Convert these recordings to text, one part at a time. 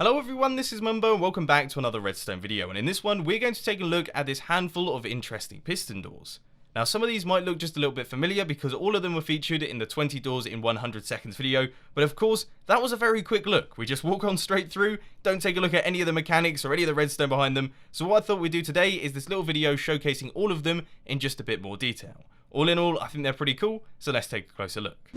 Hello everyone, this is Mumbo and welcome back to another Redstone video, and in this one we're going to take a look at this handful of interesting piston doors. Now some of these might look just a little bit familiar because all of them were featured in the 20 doors in 100 seconds video, but of course that was a very quick look. We just walk on straight through, don't take a look at any of the mechanics or any of the redstone behind them, so what I thought we'd do today is this little video showcasing all of them in just a bit more detail. All in all, I think they're pretty cool, so let's take a closer look.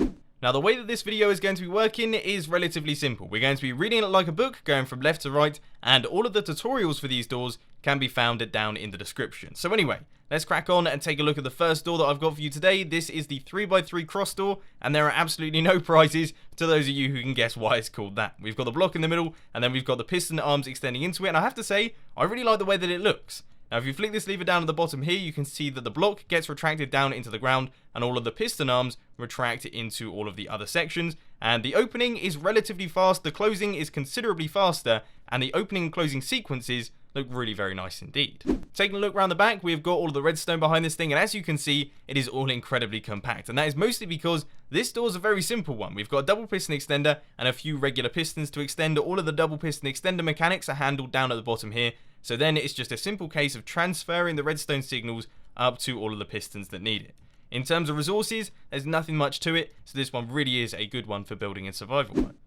Now the way that this video is going to be working is relatively simple. We're going to be reading it like a book, going from left to right, and all of the tutorials for these doors can be found down in the description. So anyway, let's crack on and take a look at the first door that I've got for you today. This is the 3x3 cross door, and there are absolutely no prizes to those of you who can guess why it's called that. We've got the block in the middle, and then we've got the piston arms extending into it, and I have to say, I really like the way that it looks. Now if you flick this lever down at the bottom here, you can see that the block gets retracted down into the ground and all of the piston arms retract into all of the other sections, and the opening is relatively fast, the closing is considerably faster, and the opening and closing sequences look really very nice indeed. Taking a look around the back, we've got all of the redstone behind this thing, and as you can see, it is all incredibly compact, and that is mostly because this door is a very simple one. We've got a double piston extender and a few regular pistons to extend. All of the double piston extender mechanics are handled down at the bottom here, so then it's just a simple case of transferring the redstone signals up to all of the pistons that need it. In terms of resources, there's nothing much to it, so this one really is a good one for building in survival mode.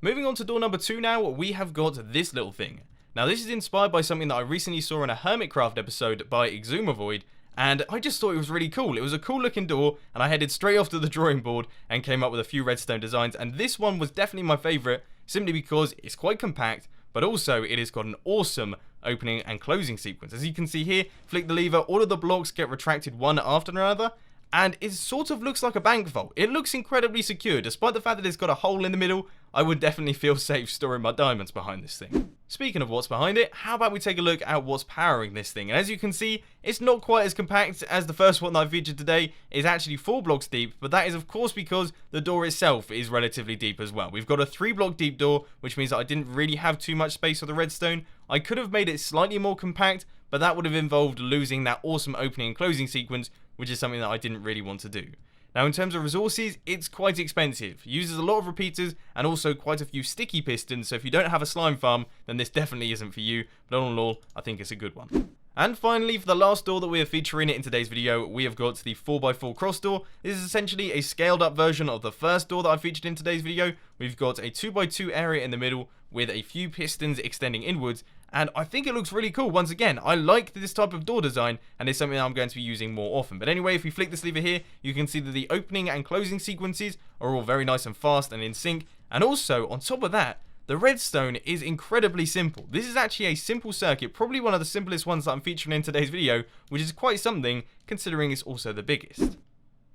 Moving on to door number 2 now, we have got this little thing. Now this is inspired by something that I recently saw in a Hermitcraft episode by Exumavoid, and I just thought it was really cool. It was a cool looking door, and I headed straight off to the drawing board and came up with a few redstone designs, and this one was definitely my favourite, simply because it's quite compact, but also it has got an awesome opening and closing sequence. As you can see here, flick the lever, all of the blocks get retracted one after another, and it sort of looks like a bank vault. It looks incredibly secure. Despite the fact that it's got a hole in the middle, I would definitely feel safe storing my diamonds behind this thing. Speaking of what's behind it, how about we take a look at what's powering this thing? And as you can see, it's not quite as compact as the first one that I featured today. It's actually 4 blocks deep, but that is of course because the door itself is relatively deep as well. We've got a 3 block deep door, which means that I didn't really have too much space for the redstone. I could have made it slightly more compact, but that would have involved losing that awesome opening and closing sequence, which is something that I didn't really want to do. Now in terms of resources, it's quite expensive. It uses a lot of repeaters and also quite a few sticky pistons, so if you don't have a slime farm, then this definitely isn't for you, but all in all, I think it's a good one. And finally, for the last door that we are featuring in today's video, we have got the 4x4 cross door. This is essentially a scaled up version of the first door that I featured in today's video. We've got a 2x2 area in the middle with a few pistons extending inwards, and I think it looks really cool. Once again, I like this type of door design, and it's something that I'm going to be using more often. But anyway, if we flick this lever here, you can see that the opening and closing sequences are all very nice and fast and in sync, and also, on top of that, the redstone is incredibly simple. This is actually a simple circuit, probably one of the simplest ones that I'm featuring in today's video, which is quite something, considering it's also the biggest.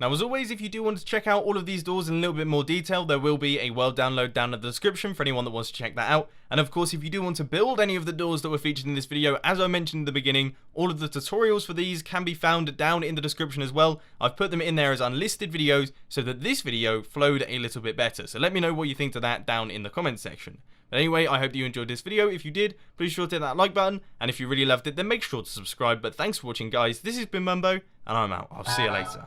Now as always, if you do want to check out all of these doors in a little bit more detail, there will be a world download down in the description for anyone that wants to check that out. And of course, if you do want to build any of the doors that were featured in this video, as I mentioned in the beginning, all of the tutorials for these can be found down in the description as well. I've put them in there as unlisted videos so that this video flowed a little bit better. So let me know what you think of that down in the comments section. But anyway, I hope that you enjoyed this video. If you did, please sure to hit that like button, and if you really loved it, then make sure to subscribe. But thanks for watching, guys. This has been Mumbo, and I'm out. I'll see you later.